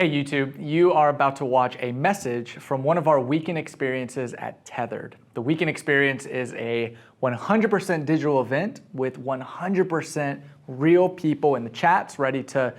Hey YouTube, you are about to watch a message from one of our weekend experiences at Tethered. The weekend experience is a 100% digital event with 100% real people in the chats ready to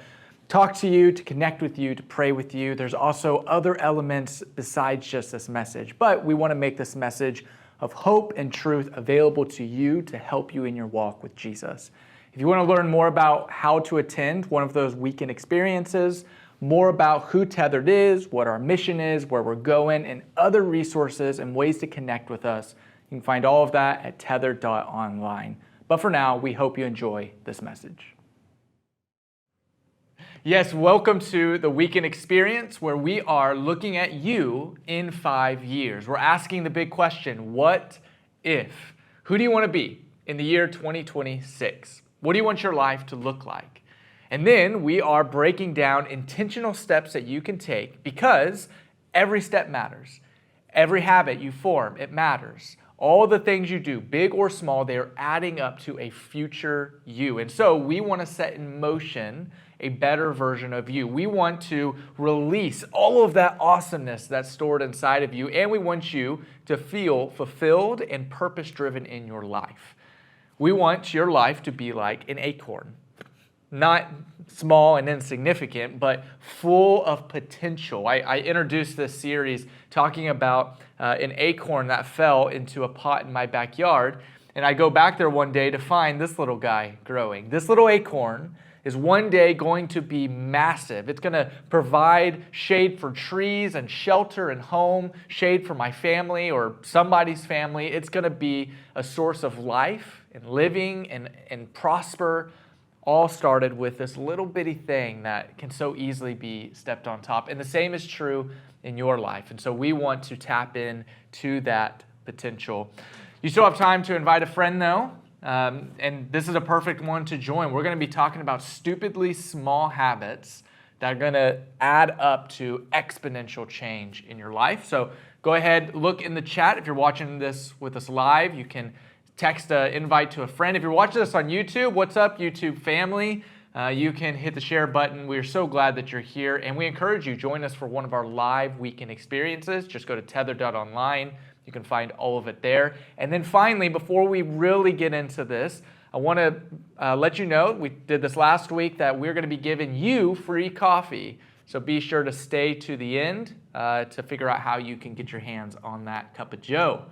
talk to you, to connect with you, to pray with you. There's also other elements besides just this message, but we want to make this message of hope and truth available to you to help you in your walk with Jesus. If you want to learn more about how to attend one of those weekend experiences, more about who Tethered is, what our mission is, where we're going, and other resources and ways to connect with us, you can find all of that at tethered.online. But for now, we hope you enjoy this message. Yes, welcome to the weekend experience where we are looking at you in 5 years. We're asking the big question, what if? Who do you want to be in the year 2026? What do you want your life to look like? And then we are breaking down intentional steps that you can take because every step matters. Every habit you form, it matters. All the things you do, big or small, they are adding up to a future you. And so we want to set in motion a better version of you. We want to release all of that awesomeness that's stored inside of you, and we want you to feel fulfilled and purpose-driven in your life. We want your life to be like an acorn. Not small and insignificant, but full of potential. I introduced this series talking about an acorn that fell into a pot in my backyard. And I go back there one day to find this little guy growing. This little acorn is one day going to be massive. It's going to provide shade for trees and shelter and home, shade for my family or somebody's family. It's going to be a source of life and living and prosper. All started with this little bitty thing that can so easily be stepped on top. And the same is true in your life. And so we want to tap in to that potential. You still have time to invite a friend though. And this is a perfect one to join. We're going to be talking about stupidly small habits that are going to add up to exponential change in your life. So go ahead, look in the chat. If you're watching this with us live, you can text an invite to a friend. If you're watching this on YouTube, what's up, YouTube family? You can hit the share button. We're so glad that you're here, and we encourage you, join us for one of our live weekend experiences. Just go to tethered.online. You can find all of it there. And then finally, before we really get into this, I want to let you know, we did this last week, that we're going to be giving you free coffee. So be sure to stay to the end to figure out how you can get your hands on that cup of joe.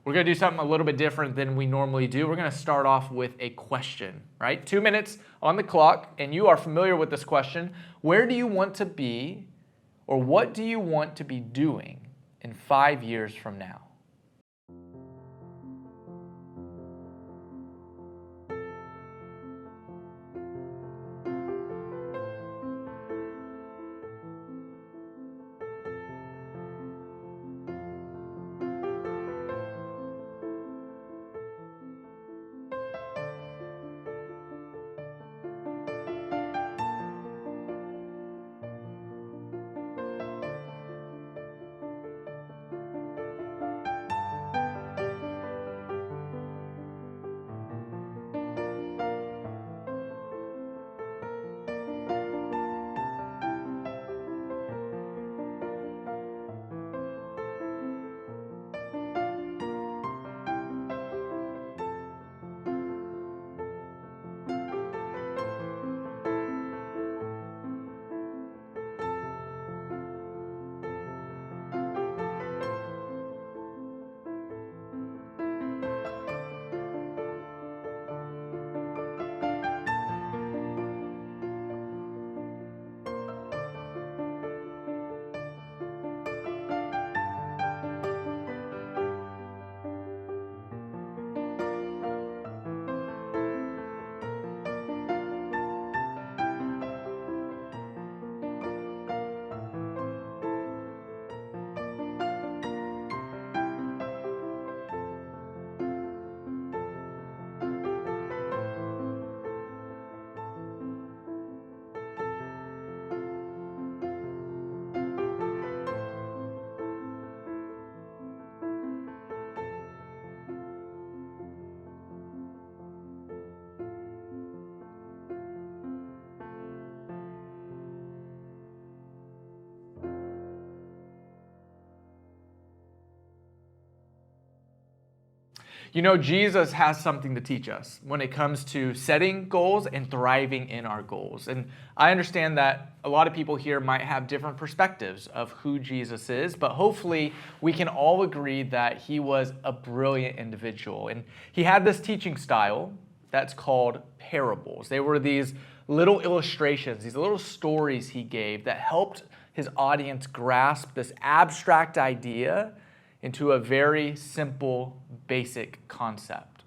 We're going to do something a little bit different than we normally do. We're going to start off with a question, right? 2 minutes on the clock, and you are familiar with this question. Where do you want to be, or what do you want to be doing in 5 years from now? You know, Jesus has something to teach us when it comes to setting goals and thriving in our goals. And I understand that a lot of people here might have different perspectives of who Jesus is, but hopefully we can all agree that he was a brilliant individual. And he had this teaching style that's called parables. They were these little illustrations, these little stories he gave that helped his audience grasp this abstract idea into a very simple, basic concept.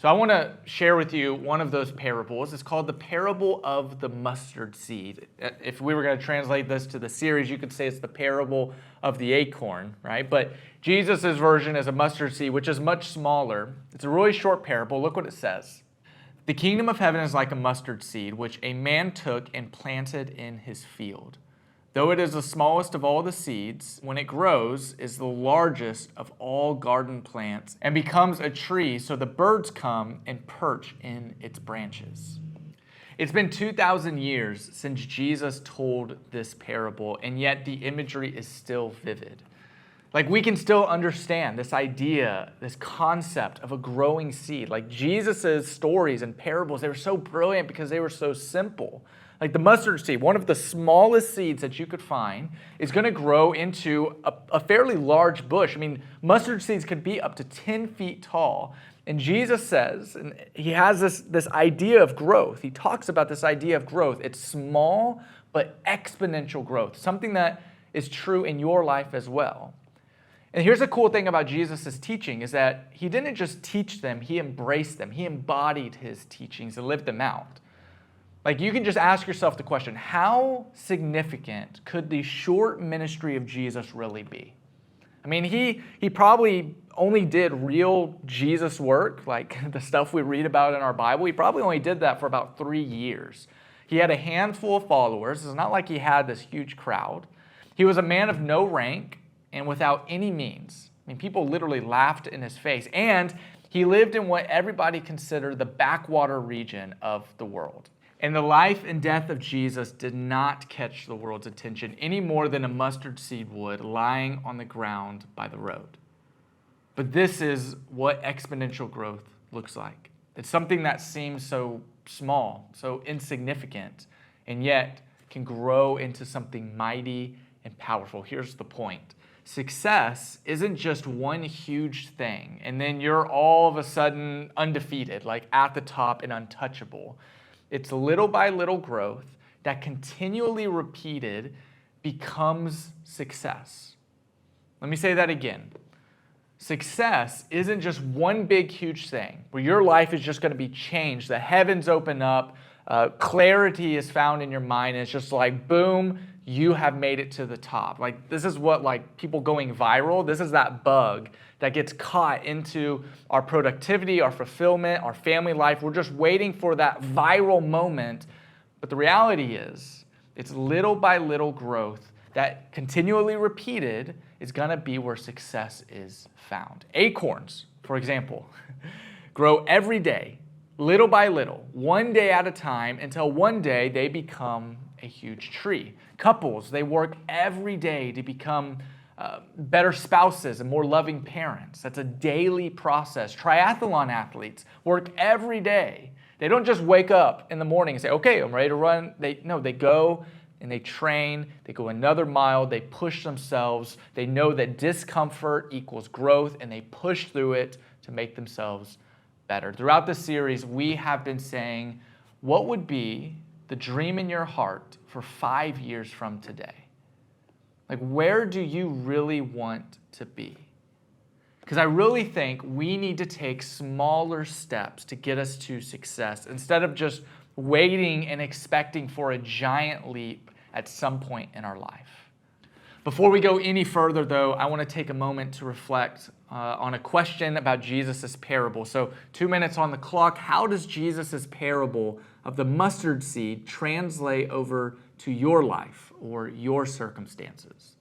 So I want to share with you one of those parables. It's called the parable of the mustard seed. If we were going to translate this to the series, you could say it's the parable of the acorn, right? But Jesus' version is a mustard seed, which is much smaller. It's a really short parable. Look what it says. The kingdom of heaven is like a mustard seed, which a man took and planted in his field. Though it is the smallest of all the seeds, when it grows, is the largest of all garden plants and becomes a tree, so the birds come and perch in its branches. It's been 2,000 years since Jesus told this parable, and yet the imagery is still vivid. Like, we can still understand this idea, this concept of a growing seed. Like, Jesus' stories and parables, they were so brilliant because they were so simple. Like the mustard seed, one of the smallest seeds that you could find, is going to grow into a fairly large bush. I mean, mustard seeds could be up to 10 feet tall. And Jesus says, and he has this idea of growth. He talks about this idea of growth. It's small, but exponential growth, something that is true in your life as well. And here's the cool thing about Jesus' teaching is that he didn't just teach them, he embraced them. He embodied his teachings and lived them out. Like, you can just ask yourself the question, how significant could the short ministry of Jesus really be? I mean, he probably only did real Jesus work, like the stuff we read about in our Bible. He probably only did that for about 3 years. He had a handful of followers. It's not like he had this huge crowd. He was a man of no rank and without any means. I mean, people literally laughed in his face. And he lived in what everybody considered the backwater region of the world. And the life and death of Jesus did not catch the world's attention any more than a mustard seed would lying on the ground by the road. But this is what exponential growth looks like. It's something that seems so small, so insignificant, and yet can grow into something mighty and powerful. Here's the point. Success isn't just one huge thing, and then you're all of a sudden undefeated, like at the top and untouchable. It's little by little growth that continually repeated becomes success. Let me say that again. Success isn't just one big, huge thing where your life is just going to be changed. The heavens open up, clarity is found in your mind, and it's just like, boom, you have made it to the top. Like, this is what, like, people going viral, this is that bug that gets caught into our productivity, our fulfillment, our family life. We're just waiting for that viral moment. But the reality is, it's little by little growth that continually repeated is going to be where success is found. Acorns, for example, grow every day, little by little, one day at a time, until one day they become a huge tree. Couples, they work every day to become better spouses and more loving parents. That's a daily process. Triathlon athletes work every day. They don't just wake up in the morning and say, okay, I'm ready to run. They go and they train. They go another mile. They push themselves. They know that discomfort equals growth, and they push through it to make themselves better. Throughout this series, we have been saying, what would be the dream in your heart for 5 years from today? Like, where do you really want to be? Because I really think we need to take smaller steps to get us to success instead of just waiting and expecting for a giant leap at some point in our life. Before we go any further, though, I want to take a moment to reflect on a question about Jesus' parable. So 2 minutes on the clock. How does Jesus' parable of the mustard seed translate over to your life or your circumstances?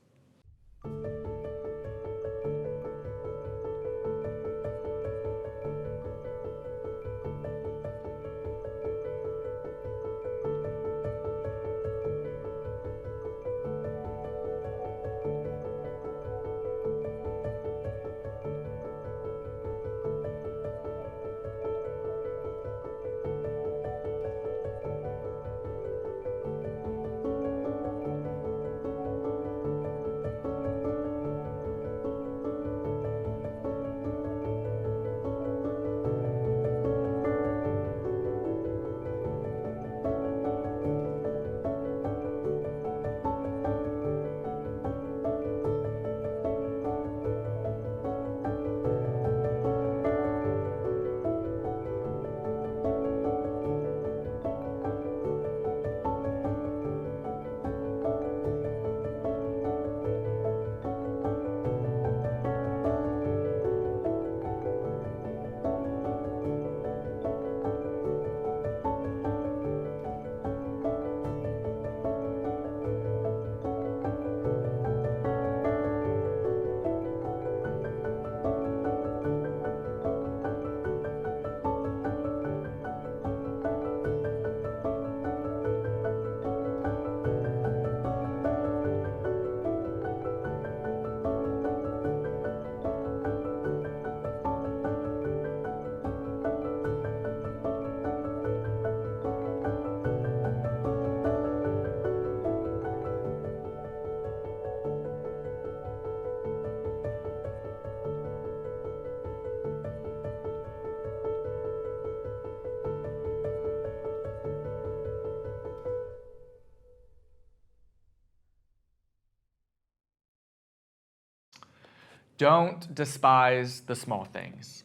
Don't despise the small things.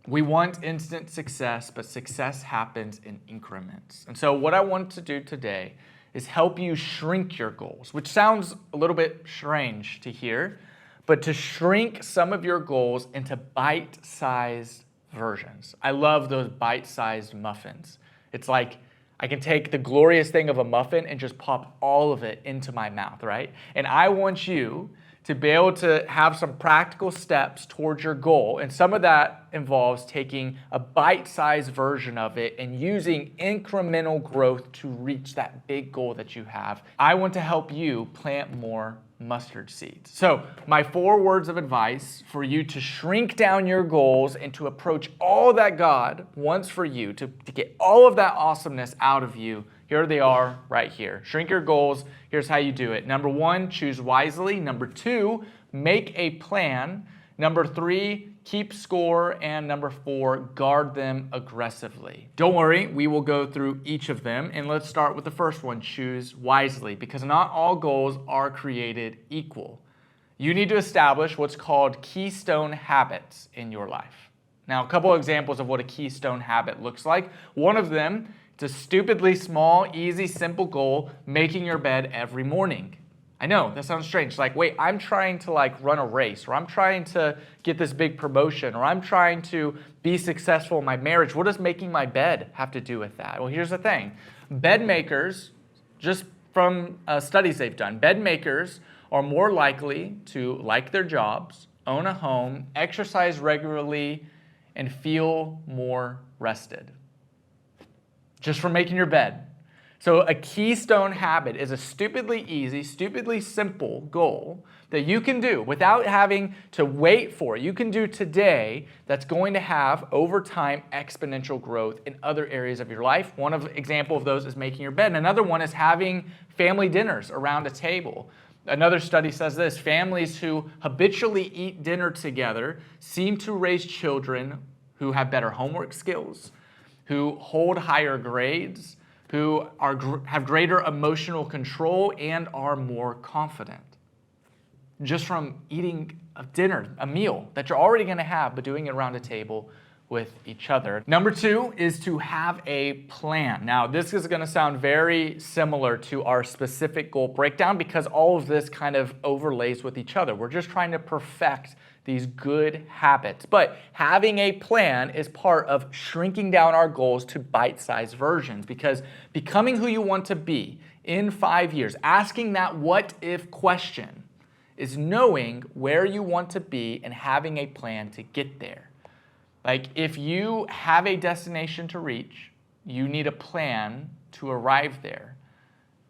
We want instant success, but success happens in increments. And so what I want to do today is help you shrink your goals, which sounds a little bit strange to hear, but to shrink some of your goals into bite-sized versions. I love those bite-sized muffins. It's like I can take the glorious thing of a muffin and just pop all of it into my mouth, right? And I want you to be able to have some practical steps towards your goal. And some of that involves taking a bite-sized version of it and using incremental growth to reach that big goal that you have. I want to help you plant more mustard seeds. So my 4 words of advice for you to shrink down your goals and to approach all that God wants for you, to get all of that awesomeness out of you, here they are right here. Shrink your goals. Here's how you do it. Number 1, choose wisely. Number 2, make a plan. Number 3, keep score. And number 4, guard them aggressively. Don't worry, we will go through each of them. And let's start with the first one, choose wisely, because not all goals are created equal. You need to establish what's called keystone habits in your life. Now, a couple of examples of what a keystone habit looks like. One of them, it's a stupidly small, easy, simple goal, making your bed every morning. I know, that sounds strange. Like, wait, I'm trying to run a race, or I'm trying to get this big promotion, or I'm trying to be successful in my marriage. What does making my bed have to do with that? Well, here's the thing. Bed makers, just from studies they've done, bed makers are more likely to like their jobs, own a home, exercise regularly, and feel more rested. Just from making your bed. So a keystone habit is a stupidly easy, stupidly simple goal that you can do without having to wait for it. You can do today that's going to have, over time, exponential growth in other areas of your life. One example of those is making your bed. And another one is having family dinners around a table. Another study says this: families who habitually eat dinner together seem to raise children who have better homework skills, who hold higher grades, who have greater emotional control, and are more confident. Just from eating a dinner, a meal that you're already going to have, but doing it around a table with each other. Number 2 is to have a plan. Now, this is going to sound very similar to our specific goal breakdown because all of this kind of overlays with each other. We're just trying to perfect these good habits. But having a plan is part of shrinking down our goals to bite-sized versions, because becoming who you want to be in 5 years, asking that what if question, is knowing where you want to be and having a plan to get there. Like, if you have a destination to reach, you need a plan to arrive there.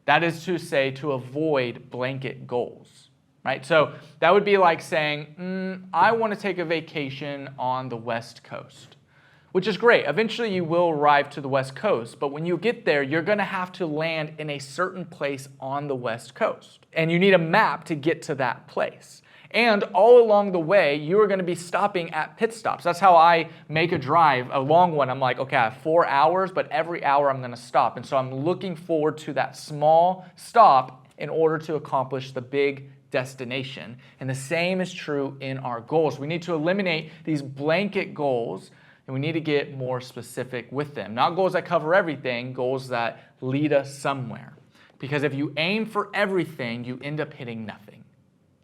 That is to say, to avoid blanket goals, right? So that would be like saying, I want to take a vacation on the West Coast, which is great. Eventually you will arrive to the West Coast, but when you get there, you're going to have to land in a certain place on the West Coast. And you need a map to get to that place. And all along the way, you are going to be stopping at pit stops. That's how I make a drive, a long one. I'm like, okay, I have 4 hours, but every hour I'm going to stop. And so I'm looking forward to that small stop in order to accomplish the big destination. And the same is true in our goals. We need to eliminate these blanket goals, and we need to get more specific with them. Not goals that cover everything, goals that lead us somewhere. Because if you aim for everything, you end up hitting nothing.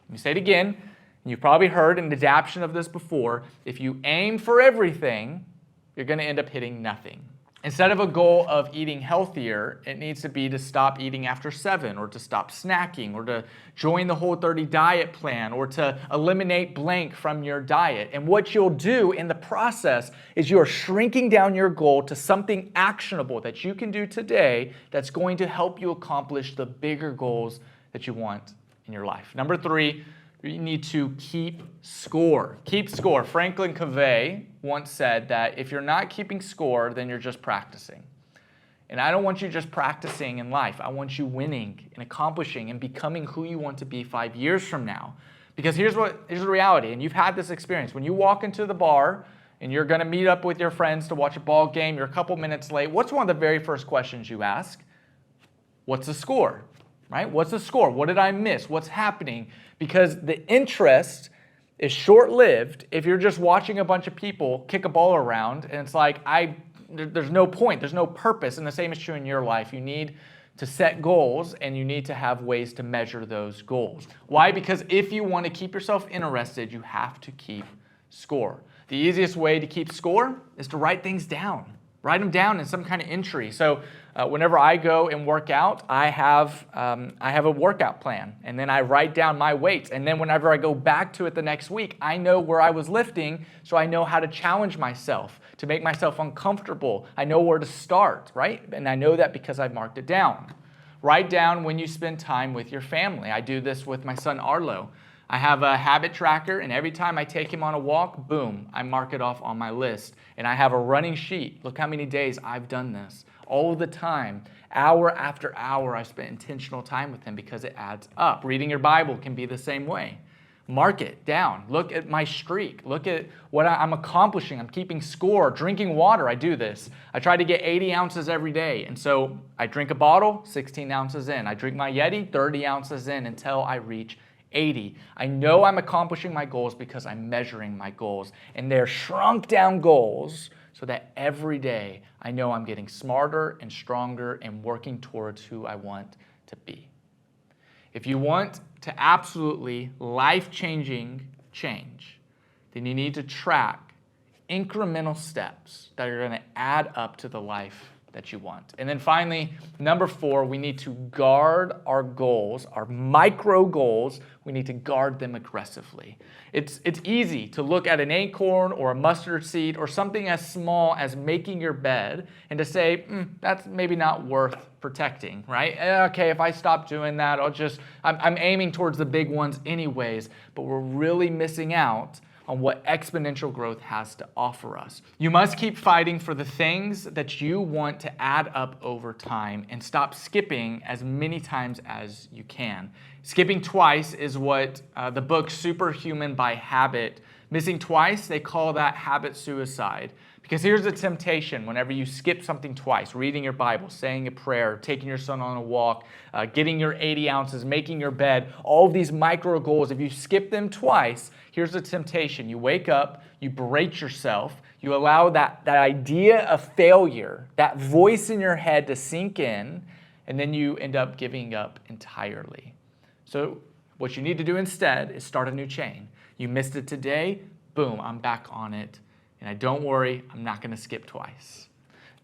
Let me say it again, and you've probably heard an adaptation of this before. If you aim for everything, you're going to end up hitting nothing. Instead of a goal of eating healthier, it needs to be to stop eating after 7, or to stop snacking, or to join the Whole30 diet plan, or to eliminate blank from your diet. And what you'll do in the process is you're shrinking down your goal to something actionable that you can do today that's going to help you accomplish the bigger goals that you want in your life. Number 3, you need to keep score. Keep score. Franklin Covey once said that if you're not keeping score, then you're just practicing. And I don't want you just practicing in life. I want you winning and accomplishing and becoming who you want to be 5 years from now. Because here's the reality, and you've had this experience. When you walk into the bar and you're going to meet up with your friends to watch a ball game, you're a couple minutes late, what's one of the very first questions you ask? What's the score? Right? What's the score? What did I miss? What's happening? Because the interest is short-lived if you're just watching a bunch of people kick a ball around and it's like, there's no point, there's no purpose, and the same is true in your life. You need to set goals and you need to have ways to measure those goals. Why? Because if you want to keep yourself interested, you have to keep score. The easiest way to keep score is to write things down. Write them down in some kind of entry. So whenever I go and work out, I have a workout plan, and then I write down my weights. And then whenever I go back to it the next week, I know where I was lifting, so I know how to challenge myself, to make myself uncomfortable. I know where to start, right? And I know that because I've marked it down. Write down when you spend time with your family. I do this with my son Arlo. I have a habit tracker, and every time I take him on a walk, boom, I mark it off on my list. And I have a running sheet. Look how many days I've done this. All the time, hour after hour, I spent intentional time with him because it adds up. Reading your Bible can be the same way. Mark it down. Look at my streak. Look at what I'm accomplishing. I'm keeping score. Drinking water, I do this. I try to get 80 ounces every day. And so I drink a bottle, 16 ounces in. I drink my Yeti, 30 ounces in until I reach 80. I know I'm accomplishing my goals because I'm measuring my goals. And they're shrunk down goals so that every day I know I'm getting smarter and stronger and working towards who I want to be. If you want to absolutely life-changing change, then you need to track incremental steps that are going to add up to the life that you want. And then finally, number 4, we need to guard our goals, our micro goals. We need to guard them aggressively. It's easy to look at an acorn or a mustard seed or something as small as making your bed and to say, that's maybe not worth protecting, right? Okay, if I stop doing that, I'm aiming towards the big ones anyways, but we're really missing out on what exponential growth has to offer us. You must keep fighting for the things that you want to add up over time and stop skipping as many times as you can. Skipping twice is what the book Superhuman by Habit, missing twice, they call that habit suicide. Because here's the temptation whenever you skip something twice, reading your Bible, saying a prayer, taking your son on a walk, getting your 80 ounces, making your bed, all of these micro goals, if you skip them twice, here's the temptation. You wake up, you berate yourself, you allow that idea of failure, that voice in your head to sink in, and then you end up giving up entirely. So what you need to do instead is start a new chain. You missed it today, boom, I'm back on it. And don't worry, I'm not going to skip twice.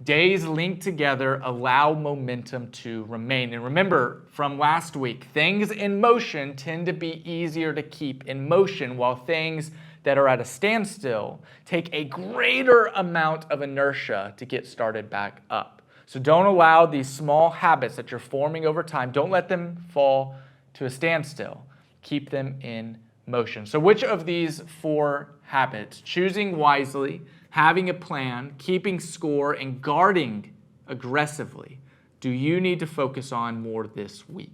Days linked together allow momentum to remain. And remember from last week, things in motion tend to be easier to keep in motion, while things that are at a standstill take a greater amount of inertia to get started back up. So don't allow these small habits that you're forming over time, don't let them fall to a standstill. Keep them in motion. So which of these 4 habits, choosing wisely, having a plan, keeping score, and guarding aggressively, do you need to focus on more this week?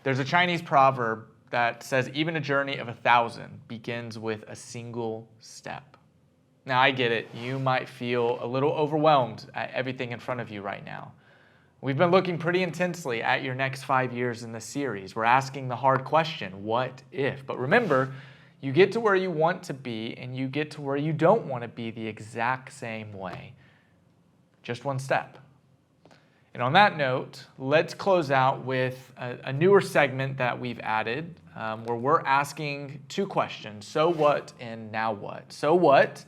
There's a Chinese proverb that says even a journey of 1,000 begins with a single step. Now, I get it. You might feel a little overwhelmed at everything in front of you right now. We've been looking pretty intensely at your next 5 years in this series. We're asking the hard question, what if? But remember, you get to where you want to be and you get to where you don't want to be the exact same way. Just one step. And on that note, let's close out with a newer segment that we've added where we're asking two questions, so what and now what? So what?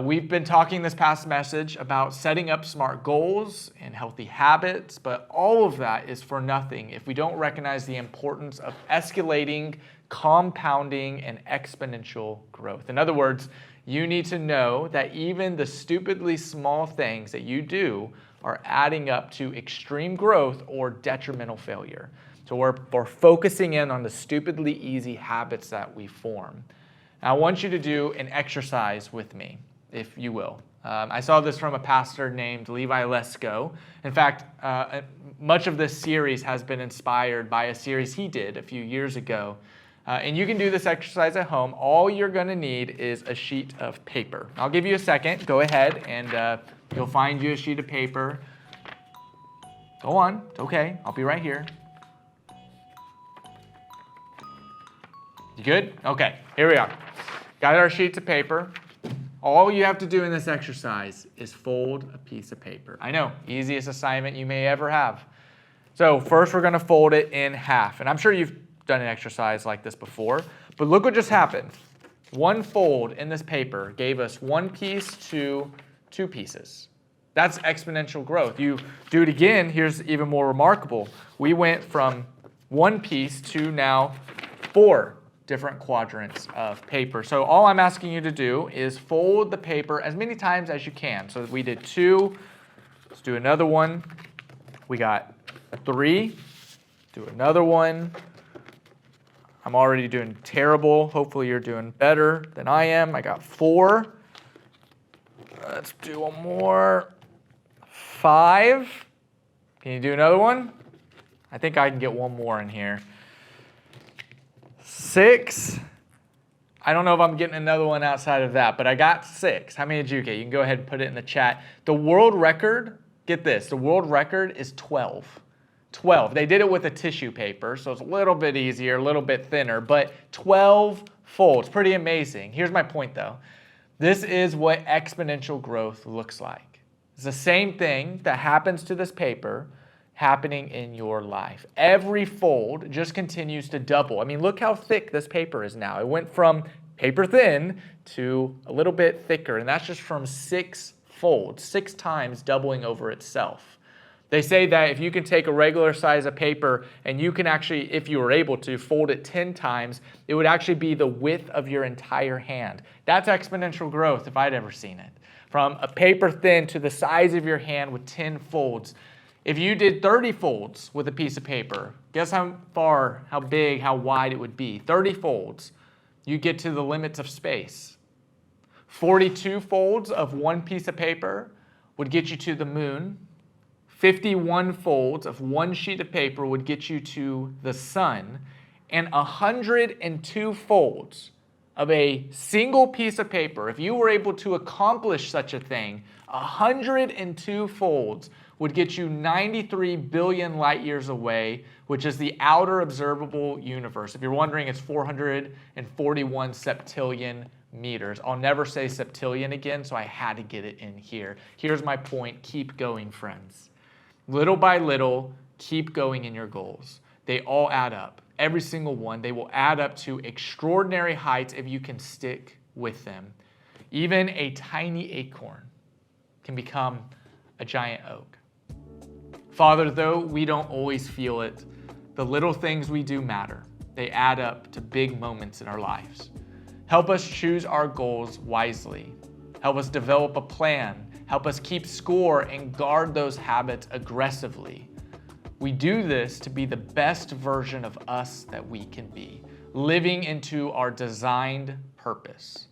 We've been talking this past message about setting up smart goals and healthy habits, but all of that is for nothing if we don't recognize the importance of escalating, compounding, and exponential growth. In other words, you need to know that even the stupidly small things that you do are adding up to extreme growth or detrimental failure. So we're focusing in on the stupidly easy habits that we form. I want you to do an exercise with me, if you will. I saw this from a pastor named Levi Lesko. In fact, much of this series has been inspired by a series he did a few years ago. And you can do this exercise at home. All you're going to need is a sheet of paper. I'll give you a second. Go ahead and you'll find you a sheet of paper. Go on. It's okay. I'll be right here. You good? Okay, here we are. Got our sheets of paper. All you have to do in this exercise is fold a piece of paper. I know, easiest assignment you may ever have. So first we're going to fold it in half. And I'm sure you've done an exercise like this before, but look what just happened. One fold in this paper gave us one piece to two pieces. That's exponential growth. You do it again, here's even more remarkable. We went from one piece to now 4 different quadrants of paper. So all I'm asking you to do is fold the paper as many times as you can. So we did 2. Let's do another one. We got 3. Do another one. I'm already doing terrible. Hopefully you're doing better than I am. I got 4. Let's do one more. 5. Can you do another one? I think I can get one more in here. 6. I don't know if I'm getting another one outside of that, but I got 6. How many did you get? You can go ahead and put it in the chat. The world record, get this, the world record is 12. 12. They did it with a tissue paper, so it's a little bit easier, a little bit thinner, but 12 folds. Pretty amazing. Here's my point, though. This is what exponential growth looks like. It's the same thing that happens to this paper happening in your life. Every fold just continues to double. I mean, look how thick this paper is now. It went from paper thin to a little bit thicker, and that's just from 6 folds, 6 times doubling over itself. They say that if you can take a regular size of paper and you can actually, if you were able to, fold it 10 times, it would actually be the width of your entire hand. That's exponential growth if I'd ever seen it. From a paper thin to the size of your hand with 10 folds. If you did 30 folds with a piece of paper, guess how far, how big, how wide it would be. 30 folds, you get to the limits of space. 42 folds of one piece of paper would get you to the moon. 51 folds of one sheet of paper would get you to the sun. And 102 folds of a single piece of paper, if you were able to accomplish such a thing, 102 folds would get you 93 billion light years away, which is the outer observable universe. If you're wondering, it's 441 septillion meters. I'll never say septillion again, so I had to get it in here. Here's my point. Keep going, friends. Little by little, keep going in your goals. They all add up. Every single one. They will add up to extraordinary heights if you can stick with them. Even a tiny acorn can become a giant oak. Father, though we don't always feel it, the little things we do matter. They add up to big moments in our lives. Help us choose our goals wisely. Help us develop a plan. Help us keep score and guard those habits aggressively. We do this to be the best version of us that we can be, living into our designed purpose.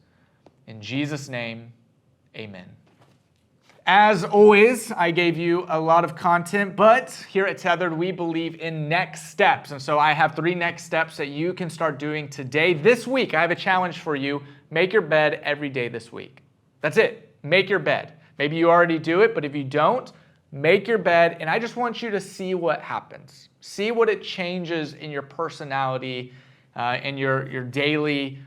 In Jesus' name, amen. As always, I gave you a lot of content, but here at Tethered, we believe in next steps. And so I have 3 next steps that you can start doing today. This week, I have a challenge for you. Make your bed every day this week. That's it. Make your bed. Maybe you already do it, but if you don't, make your bed. And I just want you to see what happens. See what it changes in your personality and your daily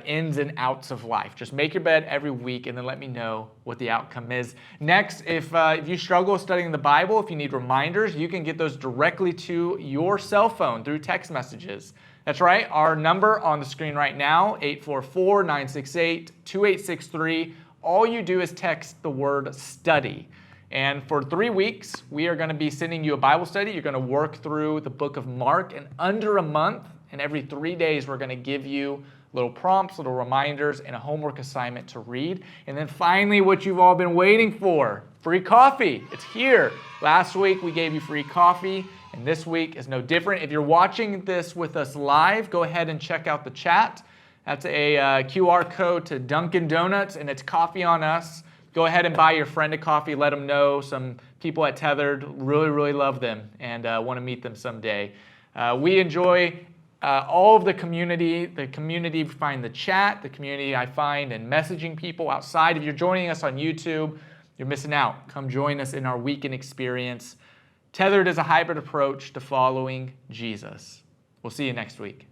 ins and outs of life. Just make your bed every week and then let me know what the outcome is. Next, if you struggle studying the Bible, if you need reminders, you can get those directly to your cell phone through text messages. That's right, our number on the screen right now, 844-968-2863. All you do is text the word study. And for 3 weeks, we are going to be sending you a Bible study. You're going to work through the book of Mark in under a month. And every 3 days, we're going to give you little prompts, little reminders, and a homework assignment to read. And then finally, what you've all been waiting for, free coffee. It's here. Last week, we gave you free coffee, and this week is no different. If you're watching this with us live, go ahead and check out the chat. That's a QR code to Dunkin' Donuts, and it's coffee on us. Go ahead and buy your friend a coffee. Let them know. Some people at Tethered really, really love them and want to meet them someday. We enjoy all of the community we find in the chat, the community I find in messaging people outside. If you're joining us on YouTube, you're missing out. Come join us in our weekend experience. Tethered is a hybrid approach to following Jesus. We'll see you next week.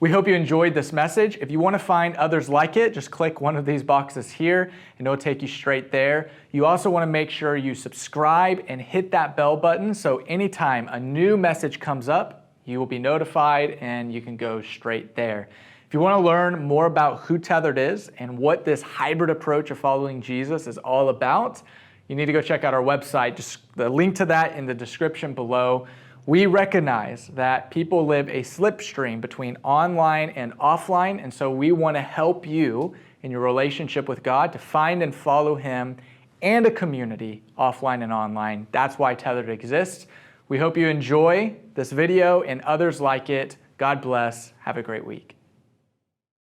We hope you enjoyed this message. If you want to find others like it, just click one of these boxes here and it'll take you straight there. You also want to make sure you subscribe and hit that bell button so anytime a new message comes up, you will be notified and you can go straight there. If you want to learn more about who Tethered is and what this hybrid approach of following Jesus is all about, you need to go check out our website. Just the link to that in the description below. We recognize that people live a slipstream between online and offline, and so we want to help you in your relationship with God to find and follow Him and a community offline and online. That's why Tethered exists. We hope you enjoy this video and others like it. God bless. Have a great week.